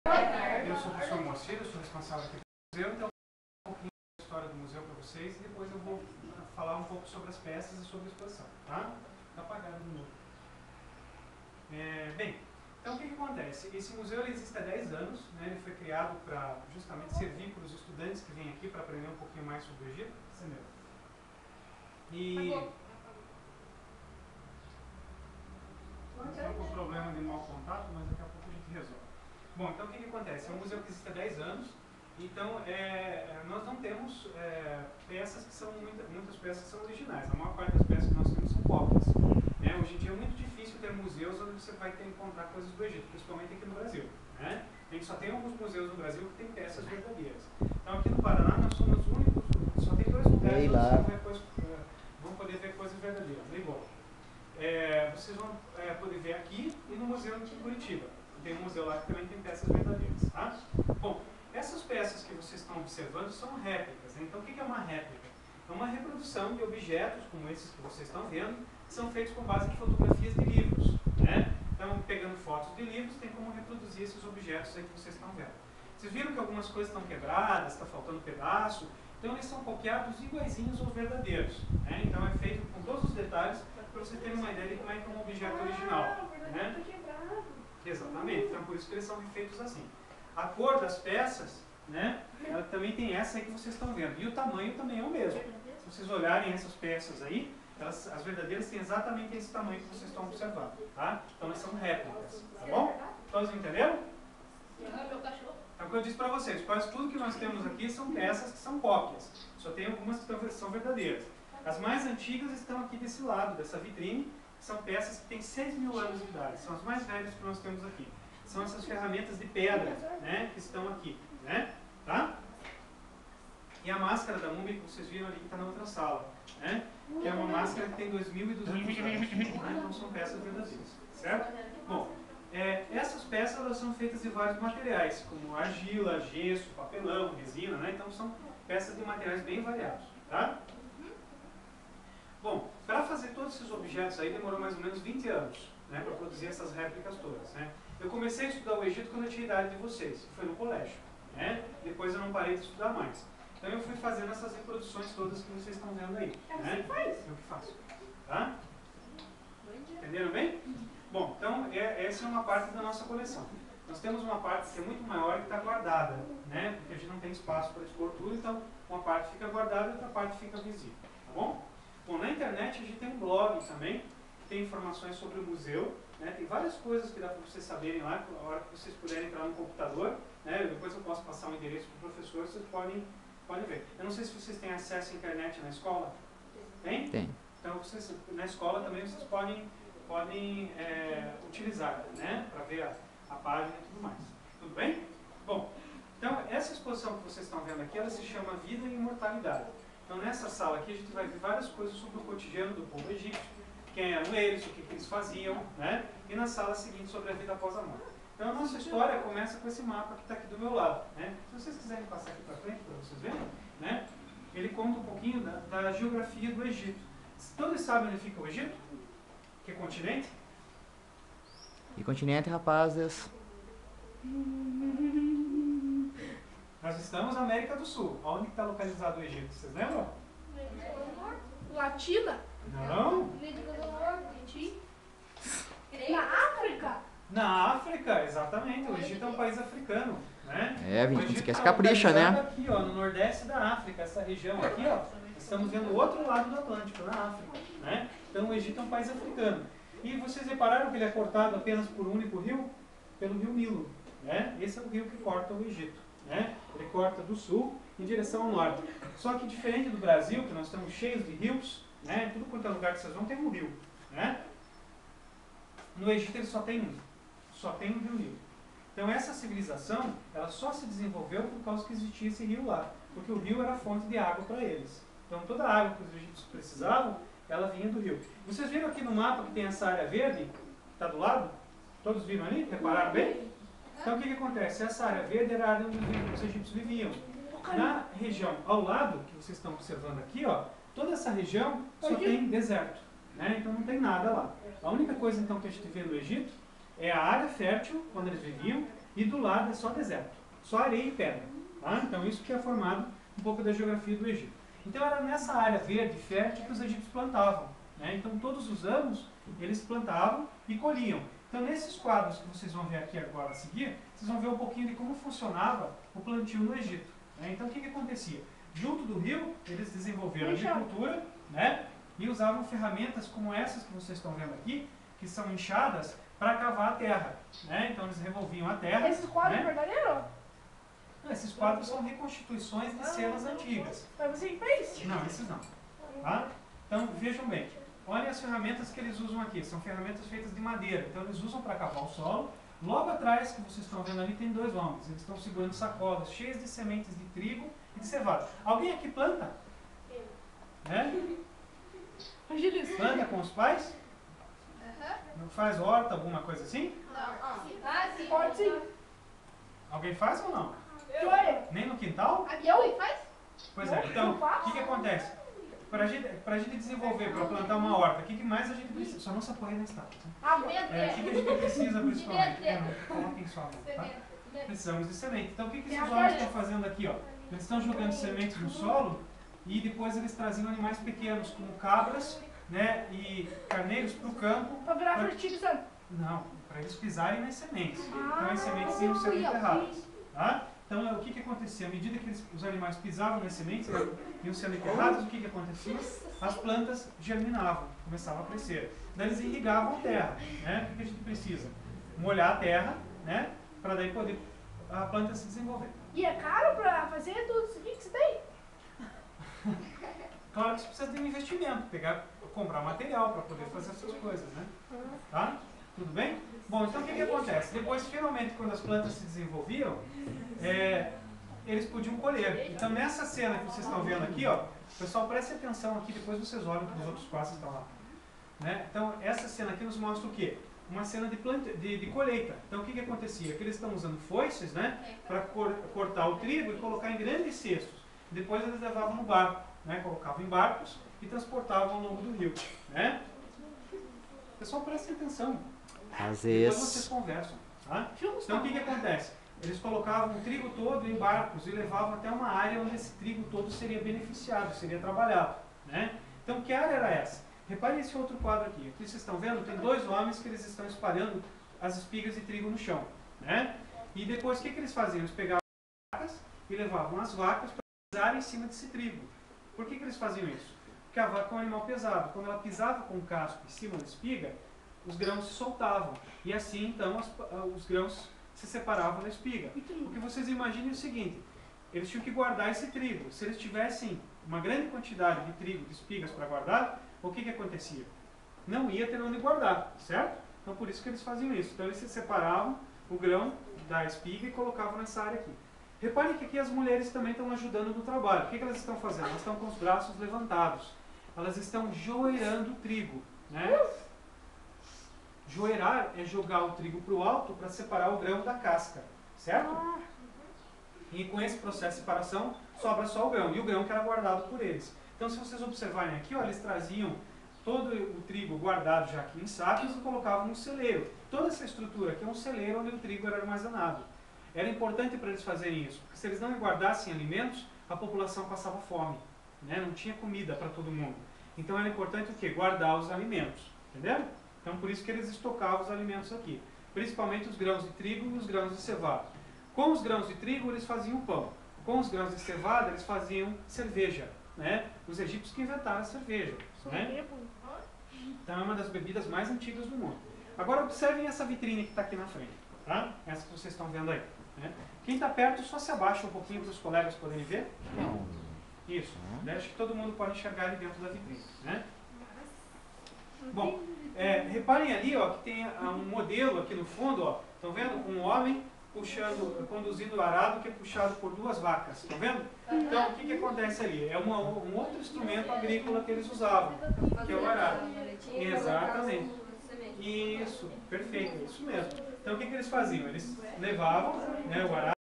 Eu sou o professor Moacir, eu sou responsável aqui pelo museu, então eu vou falar um pouquinho da história do museu para vocês e depois eu vou falar um pouco sobre as peças e sobre a exposição, tá? Tá apagado de novo. Bem, então o que acontece? Esse museu ele existe há 10 anos, né? Ele foi criado para justamente servir para os estudantes que vêm aqui para aprender um pouquinho mais sobre o Egito. Entendeu? E estamos com problema de mau contato, mas daqui a pouco a gente resolve. Bom, então o que acontece? É um museu que existe há 10 anos, então nós não temos peças que são, muitas peças que são originais. A maior parte das peças que nós temos são cópias. Né? Hoje em dia é muito difícil ter museus onde você vai ter que encontrar coisas do Egito, principalmente aqui no Brasil. Né? A gente só tem alguns museus no Brasil que tem peças verdadeiras. Então aqui no Paraná nós somos os únicos, só tem 2 lugares onde vocês vão poder ver coisas verdadeiras. Bom, vocês vão poder ver aqui e no museu aqui em Curitiba. Tem um museu lá que também tem peças verdadeiras. Tá? Bom, essas peças que vocês estão observando são réplicas. Né? Então o que é uma réplica? É uma reprodução de objetos como esses que vocês estão vendo, que são feitos com base em fotografias de livros. Né? Então, pegando fotos de livros, tem como reproduzir esses objetos aí que vocês estão vendo. Vocês viram que algumas coisas estão quebradas, está faltando um pedaço? Então, eles são copiados iguaizinhos aos verdadeiros. Né? Então, é feito com todos os detalhes para você ter uma ideia de como é que é um objeto original. Né? Exatamente. Então, por isso que eles são feitos assim. A cor das peças, né, ela também tem essa aí que vocês estão vendo. E o tamanho também é o mesmo. Se vocês olharem essas peças aí, as verdadeiras têm exatamente esse tamanho que vocês estão observando. Tá? Então, elas são réplicas. Tá bom? Todos entenderam? Então, o que eu disse para vocês, quase tudo que nós temos aqui são peças que são cópias. Só tem algumas que são verdadeiras. As mais antigas estão aqui desse lado, dessa vitrine, que são peças que têm 6.000 anos de idade. São as mais velhas que nós temos aqui. São essas ferramentas de pedra, né, que estão aqui. Né? Tá? E a máscara da múmia que vocês viram ali que está na outra sala. Né? Que é uma máscara que tem 2.200 anos. Né? Então são peças verdadeiras. Certo? Bom, essas peças elas são feitas de vários materiais, como argila, gesso, papelão, resina. Né? Então são peças de materiais bem variados. Tá? Bom, para fazer todos esses objetos aí demorou mais ou menos 20 anos, né, para produzir essas réplicas todas. Né? Eu comecei a estudar o Egito quando eu tinha a idade de vocês, foi no colégio. Né? Depois eu não parei de estudar mais. Então eu fui fazendo essas reproduções todas que vocês estão vendo aí. Né? Eu que faço. Tá? Entenderam bem? Bom, então essa é uma parte da nossa coleção. Nós temos uma parte que é muito maior que está guardada, né? Porque a gente não tem espaço para expor tudo, então uma parte fica guardada e outra parte fica visível. Tá bom? Bom, na internet a gente tem um blog também, que tem informações sobre o museu, né? Tem várias coisas que dá para vocês saberem lá, a hora que vocês puderem entrar no computador, né? Depois eu posso passar um endereço para o professor, vocês podem ver. Eu não sei se vocês têm acesso à internet na escola. Tem? Tem. Então vocês, na escola também vocês podem utilizar, né? Para ver a página e tudo mais. Tudo bem? Bom, então essa exposição que vocês estão vendo aqui, ela se chama Vida e Imortalidade. Então nessa sala aqui a gente vai ver várias coisas sobre o cotidiano do povo egípcio, quem eram eles, o que eles faziam, né? E na sala seguinte sobre a vida após a morte. Então a nossa história começa com esse mapa que está aqui do meu lado. Né? Se vocês quiserem passar aqui para frente para vocês verem, né? Ele conta um pouquinho da geografia do Egito. Todos sabem onde fica o Egito? Que continente? E continente, rapazes? Nós estamos na América do Sul. Onde está localizado o Egito? Vocês lembram? Latina? Não. Na África? Na África, exatamente. O Egito é um país africano. Né? Gente, não se capricha, né? Aqui, ó, no nordeste da África, essa região aqui, ó, estamos vendo o outro lado do Atlântico, na África. Né? Então o Egito é um país africano. E vocês repararam que ele é cortado apenas por um único rio? Pelo rio Nilo. Né? Esse é o rio que corta o Egito. Né? Ele corta do sul em direção ao norte. Só que diferente do Brasil, que nós estamos cheios de rios, né? Tudo quanto é lugar que vocês vão tem um rio. Né? No Egito ele só tem um. Só tem um rio Nilo. Então essa civilização, ela só se desenvolveu por causa que existia esse rio lá. Porque o rio era a fonte de água para eles. Então toda a água que os egípcios precisavam, ela vinha do rio. Vocês viram aqui no mapa que tem essa área verde? Está do lado? Todos viram ali? Repararam bem? Então o que acontece? Essa área verde era a área onde os egípcios viviam. Na região ao lado, que vocês estão observando aqui, ó, toda essa região só tem deserto. Né? Então não tem nada lá. A única coisa então que a gente vê no Egito é a área fértil, quando eles viviam, e do lado é só deserto, só areia e pedra. Tá? Então isso que é formado um pouco da geografia do Egito. Então era nessa área verde, fértil, que os egípcios plantavam. Né? Então todos os anos eles plantavam e colhiam. Então nesses quadros que vocês vão ver aqui agora a seguir, vocês vão ver um pouquinho de como funcionava o plantio no Egito. Né? Então o que acontecia? Junto do rio, eles desenvolveram a agricultura, né? E usavam ferramentas como essas que vocês estão vendo aqui, que são enxadas, para cavar a terra. Né? Então eles revolviam a terra. Esses quadros né? verdadeiros? Não, esses quadros são reconstituições de cenas antigas. Foi você que fez? Não, esses não. Tá? Então vejam bem, olhem as ferramentas que eles usam aqui. São ferramentas feitas de madeira. Então eles usam para cavar o solo. Logo atrás, que vocês estão vendo ali, tem dois homens. Eles estão segurando sacolas cheias de sementes de trigo e de cevada. Alguém aqui planta? Eu. Né? Angelis. Planta com os pais? Não faz horta, alguma coisa assim? Sim. Pode sim. Alguém faz ou não? Eu. Nem no quintal? Eu? Faz? Pois é, então, o que acontece? Para a gente desenvolver, para plantar uma horta, o que mais a gente precisa? Só não se apoia na estátua. Tá? Água. O que a gente precisa principalmente? Não coloquem sua mão, tá? Precisamos de semente. Então o que esses homens estão fazendo aqui? Ó? Eles estão jogando sementes no solo e depois eles traziam animais pequenos, como cabras, né, e carneiros para o campo. Pra virar fertilizante. Não, para eles pisarem nas sementes. Então as sementes iam sendo enterradas. Tá? Então o que acontecia? À medida que os animais pisavam nas sementes, iam sendo enterrados, o que acontecia? As plantas germinavam, começavam a crescer. Daí eles irrigavam a terra. Né? O que a gente precisa? Molhar a terra, né, para daí poder a planta se desenvolver. E é caro pra fazer tudo isso aqui que você tem? Claro que você precisa de um investimento, comprar material para poder fazer essas coisas, né? Tá? Tudo bem? Bom, então o que acontece? Depois, finalmente, quando as plantas se desenvolviam, eles podiam colher. Então, nessa cena que vocês estão vendo aqui, ó, pessoal, preste atenção aqui, depois vocês olham para os outros quadros que estão lá. Né? Então, essa cena aqui nos mostra o quê? Uma cena de colheita. Então, o que acontecia? Que eles estão usando foices, né, para cortar o trigo e colocar em grandes cestos. Depois, eles levavam no barco, né, colocavam em barcos e transportavam ao longo do rio. Né? Pessoal, prestem atenção. Às Depois vezes. vocês conversam. Tá? Então, o que acontece? Eles colocavam o trigo todo em barcos e levavam até uma área onde esse trigo todo seria beneficiado, seria trabalhado. Né? Então, que área era essa? Reparem esse outro quadro aqui. Aqui vocês estão vendo, tem dois homens que eles estão espalhando as espigas de trigo no chão. Né? E depois, o que eles faziam? Eles pegavam as vacas e levavam as vacas para pisar em cima desse trigo. Por que eles faziam isso? Porque a vaca é um animal pesado. Quando ela pisava com o casco em cima da espiga, os grãos se soltavam. E assim, então, os grãos se separavam da espiga. O que vocês imaginem é o seguinte, eles tinham que guardar esse trigo. Se eles tivessem uma grande quantidade de trigo, de espigas para guardar, o que acontecia? Não ia ter onde guardar, certo? Então, por isso que eles faziam isso. Então, eles se separavam o grão da espiga e colocavam nessa área aqui. Reparem que aqui as mulheres também estão ajudando no trabalho. O que elas estão fazendo? Elas estão com os braços levantados. Elas estão joerando o trigo. Né? Joerar é jogar o trigo para o alto para separar o grão da casca. Certo? E com esse processo de separação, sobra só o grão. E o grão que era guardado por eles. Então, se vocês observarem aqui, ó, eles traziam todo o trigo guardado já aqui em sacos e colocavam no celeiro. Toda essa estrutura aqui é um celeiro onde o trigo era armazenado. Era importante para eles fazerem isso, porque se eles não guardassem alimentos, a população passava fome. Né? Não tinha comida para todo mundo. Então era importante o quê? Guardar os alimentos. Entenderam? Então por isso que eles estocavam os alimentos aqui. Principalmente os grãos de trigo e os grãos de cevada. Com os grãos de trigo eles faziam pão. Com os grãos de cevada eles faziam cerveja. Né? Os egípcios que inventaram a cerveja. Né? Então é uma das bebidas mais antigas do mundo. Agora observem essa vitrine que está aqui na frente. Tá? Essa que vocês estão vendo aí. Né? Quem está perto só se abaixa um pouquinho para os colegas poderem ver. Isso. Acho que todo mundo pode enxergar ali dentro da vitrine. Né? Bom, reparem ali, ó, que tem um modelo aqui no fundo. Ó, estão vendo? Um homem conduzindo o arado que é puxado por duas vacas. Estão vendo? Então, o que acontece ali? É um outro instrumento agrícola que eles usavam, que é o arado. Exatamente. Isso, perfeito, isso mesmo. Então, o que eles faziam? Eles levavam, né, o arado